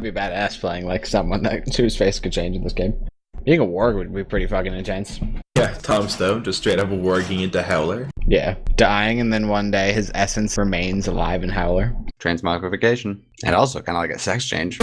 It'd be badass playing like someone whose face could change in this game. Being a warg would be pretty fucking intense. Yeah, Tom Stone just straight up warging into Howler. Yeah, dying and then one day his essence remains alive in Howler. Transmogrification. And also kind of like a sex change.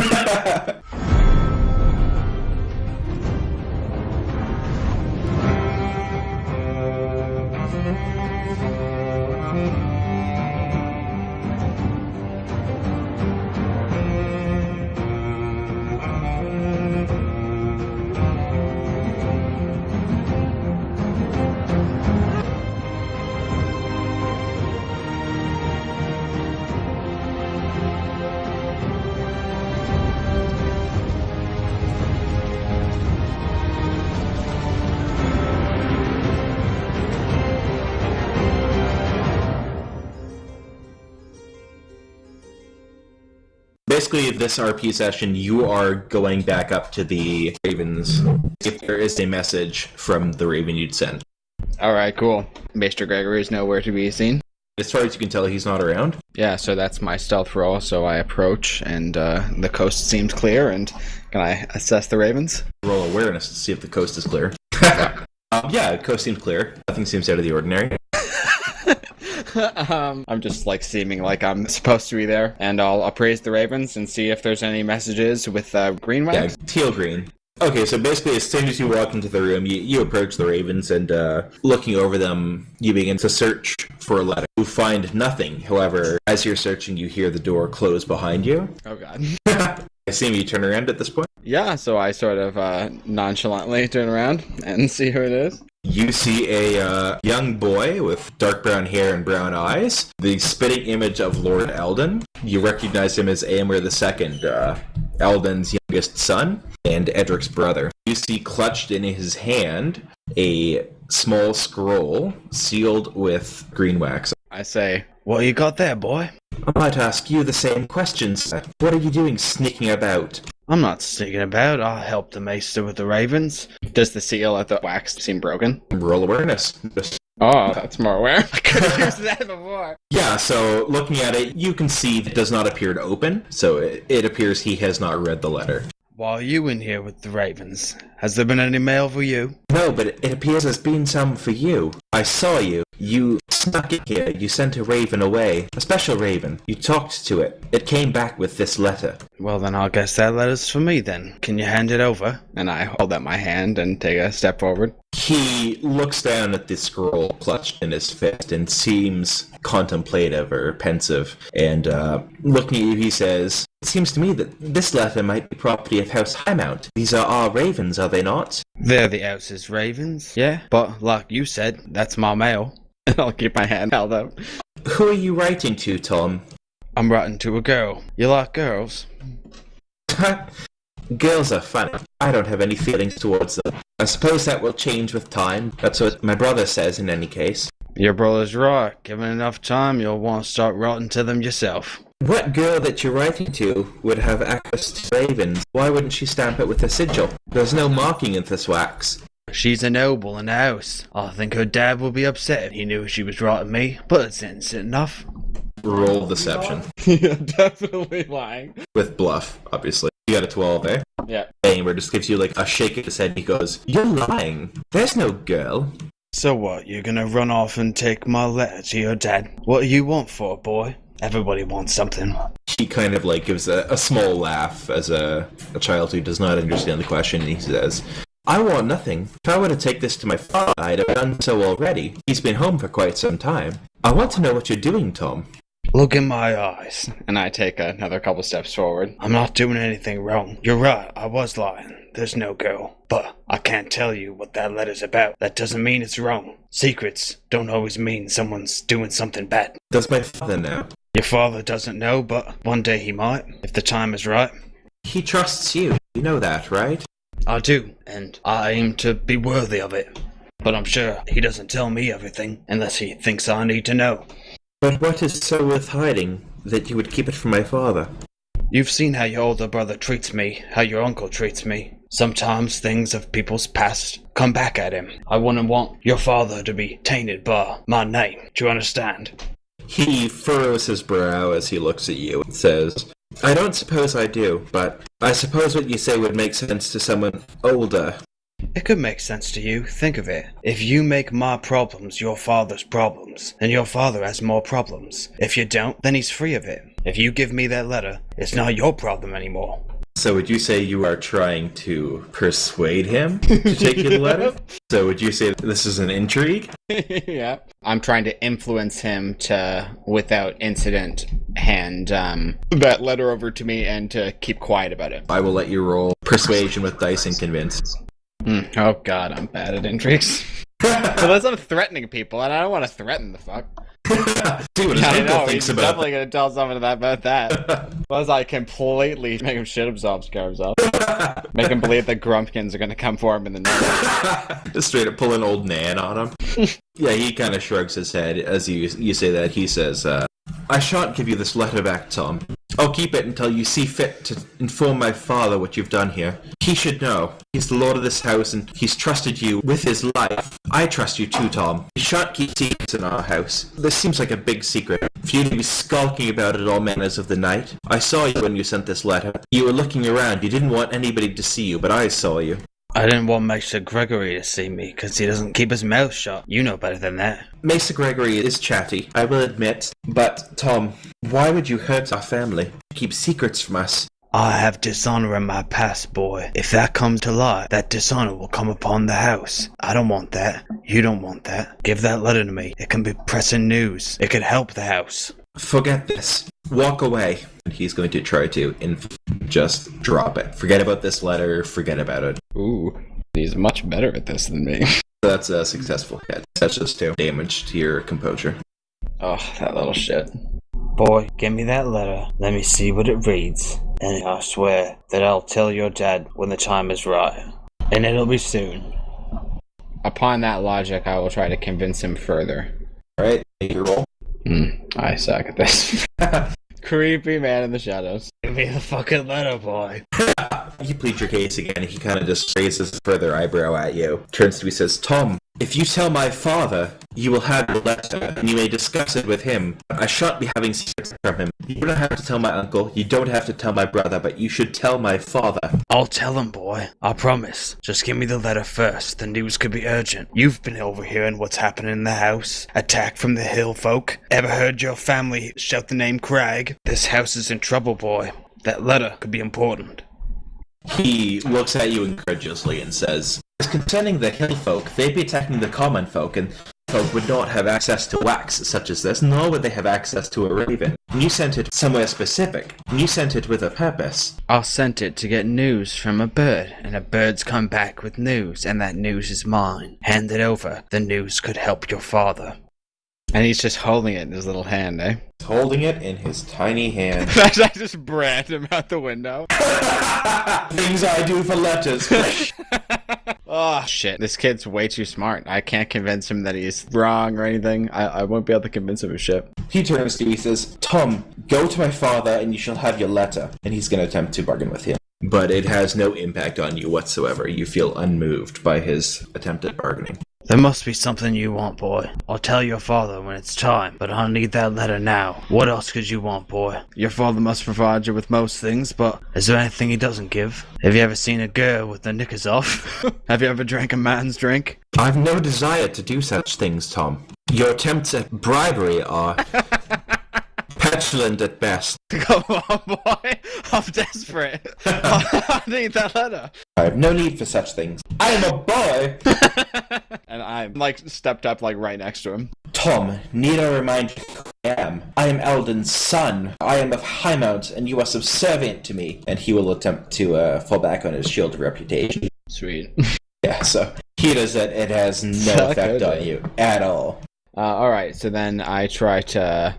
Basically, this RP session, you are going back up to the Ravens if there is a message from the Raven you'd sent. Alright, cool. Mr. Gregory is nowhere to be seen. As far as you can tell, he's not around. Yeah, so that's my stealth roll, so I approach, and the coast seems clear, and can I assess the Ravens? Roll awareness to see if the coast is clear. Yeah, the coast seems clear. Nothing seems out of the ordinary. I'm just like seeming like I'm supposed to be there, and I'll appraise the Ravens and see if there's any messages with green wax. Yeah, teal green. Okay, so basically as soon as you walk into the room, you approach the Ravens, and looking over them, you begin to search for a letter. You find nothing. However, as you're searching, you hear the door close behind you. Oh god. I assume you turn around at this point. Yeah, so I sort of nonchalantly turn around and see who it is. You see a young boy with dark brown hair and brown eyes, the spitting image of Lord Eldon. You recognize him as Aemir II, Eldon's youngest son, and Edric's brother. You see clutched in his hand a small scroll sealed with green wax. I say, what you got there, boy? I might ask you the same questions. What are you doing sneaking about? I'm not sneaking about. I'll help the maester with the Ravens. Does the seal at the wax seem broken? Roll awareness. Oh, that's more aware. I could have used that before. Yeah, so looking at it, you can see it does not appear to open, so it appears he has not read the letter. Why are you in here with the Ravens? Has there been any mail for you? No, but it appears there's been some for you. I saw you. You snuck in here. You sent a raven away. A special raven. You talked to it. It came back with this letter. Well, then I guess that letter's for me, then. Can you hand it over? And I hold out my hand and take a step forward. He looks down at the scroll clutched in his fist and seems contemplative or pensive. And looking at you, he says, "It seems to me that this letter might be property of House Highmount. These are our ravens, are they not?" They're the house's ravens, yeah. But like you said, that's my mail. And I'll keep my hand held up. Who are you writing to, Tom? I'm writing to a girl. You like girls? Girls are funny. I don't have any feelings towards them. I suppose that will change with time. That's what my brother says in any case. Your brother's right. Given enough time, you'll want to start writing to them yourself. What girl that you're writing to would have access to ravens? Why wouldn't she stamp it with a sigil? There's no marking in this wax. She's a noble in the house. I think her dad would be upset if he knew she was writing me, but it's innocent enough. Roll deception. Yeah, definitely lying. With bluff, obviously. You got a 12, eh? Yeah. Amber just gives you like a shake of his head. He goes, "You're lying. There's no girl." So what, you're gonna run off and take my letter to your dad? What do you want for it, boy? Everybody wants something. He kind of like gives a small laugh as a child who does not understand the question, and he says, "I want nothing. If I were to take this to my father, I'd have done so already. He's been home for quite some time. I want to know what you're doing, Tom." Look in my eyes. And I take another couple steps forward. I'm not doing anything wrong. You're right, I was lying. There's no girl. But I can't tell you what that letter's about. That doesn't mean it's wrong. Secrets don't always mean someone's doing something bad. Does my father know? Your father doesn't know, but one day he might, if the time is right. He trusts you. You know that, right? I do, and I aim to be worthy of it. But I'm sure he doesn't tell me everything, unless he thinks I need to know. But what is so worth hiding that you would keep it from my father? You've seen how your older brother treats me, how your uncle treats me. Sometimes things of people's past come back at him. I wouldn't want your father to be tainted by my name. Do you understand? He furrows his brow as he looks at you and says, I don't suppose I do, but I suppose what you say would make sense to someone older. It could make sense to you. Think of it. If you make my problems your father's problems, then your father has more problems. If you don't, then he's free of it. If you give me that letter, it's not your problem anymore. So would you say you are trying to persuade him to take you the letter? So would you say this is an intrigue? Yeah. I'm trying to influence him to, without incident, hand that letter over to me and to keep quiet about it. I will let you roll persuasion with dice and convince. Oh god, I'm bad at intrigues. Unless I'm threatening people, and I don't want to threaten the fuck. See what his I uncle know, thinks he's about definitely going to tell someone about that. Unless I completely make him shit himself, scare himself. Make him believe that Grumpkins are going to come for him in the night. Just straight up pull an old Nan on him. Yeah, he kind of shrugs his head as you say that. He says, I shan't give you this letter back, Tom. I'll keep it until you see fit to inform my father what you've done here. He should know. He's the lord of this house, and he's trusted you with his life. I trust you too, Tom. You shan't keep secrets in our house. This seems like a big secret. For you to be skulking about it all manners of the night. I saw you when you sent this letter. You were looking around. You didn't want anybody to see you, but I saw you. I didn't want Master Gregory to see me, because he doesn't keep his mouth shut. You know better than that. Maester Gregory is chatty, I will admit. But, Tom, why would you hurt our family? Keep secrets from us. I have dishonor in my past, boy. If that comes to light, that dishonor will come upon the house. I don't want that. You don't want that. Give that letter to me. It can be pressing news. It could help the house. Forget this. Walk away. He's going to try to just drop it. Forget about this letter. Forget about it. Ooh, he's much better at this than me. That's a successful hit. That's just 2 damage to your composure. Oh, that little shit. Boy, give me that letter. Let me see what it reads. And I swear that I'll tell your dad when the time is right. And it'll be soon. Upon that logic, I will try to convince him further. Alright, make your roll. I suck at this. Creepy man in the shadows. Give me the fucking letter, boy. You plead your case again. He kind of just raises a further eyebrow at you. Turns to you, says, Tom, if you tell my father, you will have the letter, and you may discuss it with him. I shan't be having secrets from him. You don't have to tell my uncle, you don't have to tell my brother, but you should tell my father. I'll tell him, boy. I promise. Just give me the letter first. The news could be urgent. You've been overhearing what's happening in the house. Attack from the hill folk. Ever heard your family shout the name Crag? This house is in trouble, boy. That letter could be important. He looks at you incredulously and says, concerning the hill folk, they'd be attacking the common folk, and folk would not have access to wax such as this, nor would they have access to a raven. And you sent it somewhere specific, and you sent it with a purpose. I sent it to get news from a bird, and a bird's come back with news, and that news is mine. Hand it over. The news could help your father. And he's just holding it in his little hand, eh? He's holding it in his tiny hand. I just brand him out the window. Things I do for letters. Oh, shit. This kid's way too smart. I can't convince him that he's wrong or anything. I won't be able to convince him of shit. He turns to you, he says, Tom, go to my father and you shall have your letter. And he's going to attempt to bargain with him. But it has no impact on you whatsoever. You feel unmoved by his attempt at bargaining. There must be something you want, boy. I'll tell your father when it's time, but I'll need that letter now. What else could you want, boy? Your father must provide you with most things, but is there anything he doesn't give? Have you ever seen a girl with the knickers off? Have you ever drank a man's drink? I've no desire to do such things, Tom. Your attempts at bribery are petulant at best. Come on, boy. I'm desperate. I need that letter. I have no need for such things. I am a boy! And I'm, stepped up, right next to him. Tom, need I remind you who I am? I am Eldon's son. I am of Highmount, and you are subservient to me. And he will attempt to fall back on his shield of reputation. Sweet. Yeah, so he does that. It has no effect on you at all. Alright, so then I try to,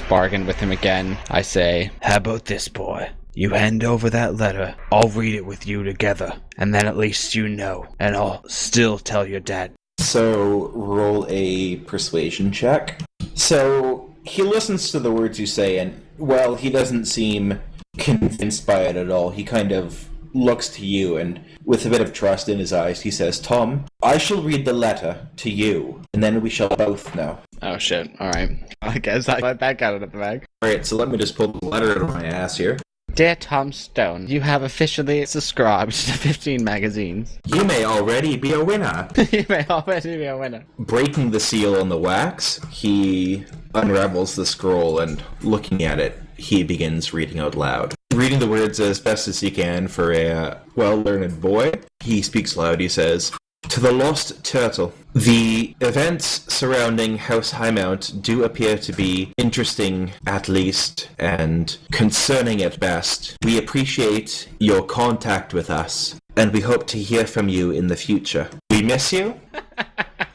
bargain with him again. I say, how about this, boy? You hand over that letter, I'll read it with you together, and then at least you know, and I'll still tell your dad. So, roll a persuasion check. So, he listens to the words you say, and, well, he doesn't seem convinced by it at all. He kind of looks to you, and with a bit of trust in his eyes, he says, Tom, I shall read the letter to you, and then we shall both know. Oh shit, alright. I guess I let that out of the bag. Alright, so let me just pull the letter out of my ass here. Dear Tom Stone, you have officially subscribed to 15 magazines. You may already be a winner. You may already be a winner. Breaking the seal on the wax, he unravels the scroll and, looking at it, he begins reading out loud. Reading the words as best as he can for a well-learned boy, he speaks loud. He says, "To the lost turtle. The events surrounding House Highmount do appear to be interesting at least, and concerning at best. We appreciate your contact with us, and we hope to hear from you in the future. We miss you,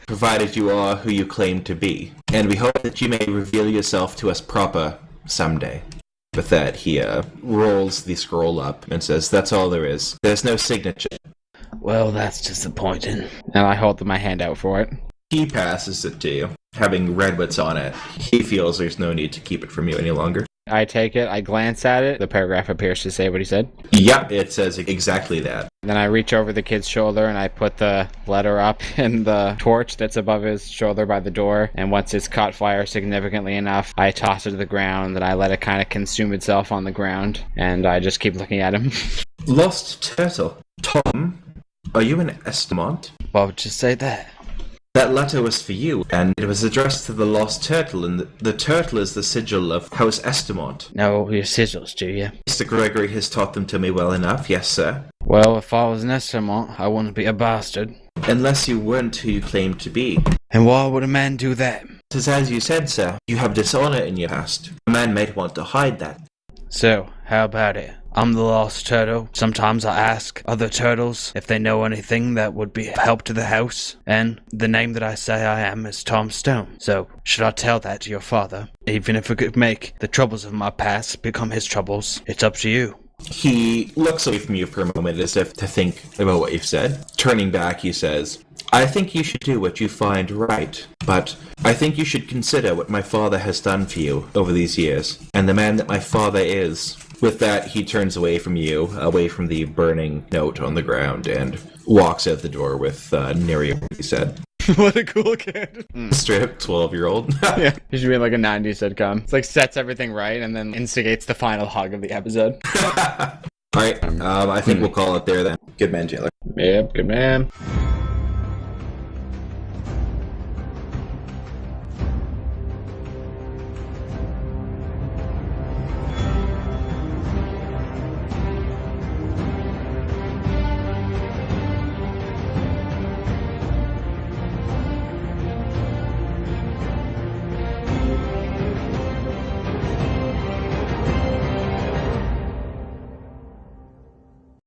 provided you are who you claim to be, and we hope that you may reveal yourself to us proper someday." With that, he rolls the scroll up and says, "That's all there is. There's no signature." Well, that's disappointing. And I hold my hand out for it. He passes it to you. Having read what's on it, he feels there's no need to keep it from you any longer. I take it, I glance at it. The paragraph appears to say what he said. Yep, it says exactly that. Then I reach over the kid's shoulder and I put the letter up in the torch that's above his shoulder by the door. And once it's caught fire significantly enough, I toss it to the ground and I let it kind of consume itself on the ground. And I just keep looking at him. Lost turtle. Tom, are you an Estimant? What would you say there? That letter was for you, and it was addressed to the lost turtle, and the turtle is the sigil of House Estimant. Know your sigils, do you? Mr. Gregory has taught them to me well enough, yes, sir. Well, if I was an Estimant, I wouldn't be a bastard. Unless you weren't who you claimed to be. And why would a man do that? 'Tis as you said, sir. You have dishonor in your past. A man might want to hide that. So, how about it? I'm the lost turtle. Sometimes I ask other turtles if they know anything that would be help to the house, and the name that I say I am is Tom Stone. So, should I tell that to your father? Even if it could make the troubles of my past become his troubles, it's up to you. He looks away from you for a moment as if to think about what you've said. Turning back, he says, "I think you should do what you find right, but I think you should consider what my father has done for you over these years, and the man that my father is." With that, he turns away from you, away from the burning note on the ground, and walks out the door with nary a word he said. What a cool kid. Straight up 12-year-old. Yeah, he should be in like a 90s sitcom. It's like sets everything right and then instigates the final hug of the episode. Alright, I think we'll call it there then. Good man, Taylor. Yep, good man.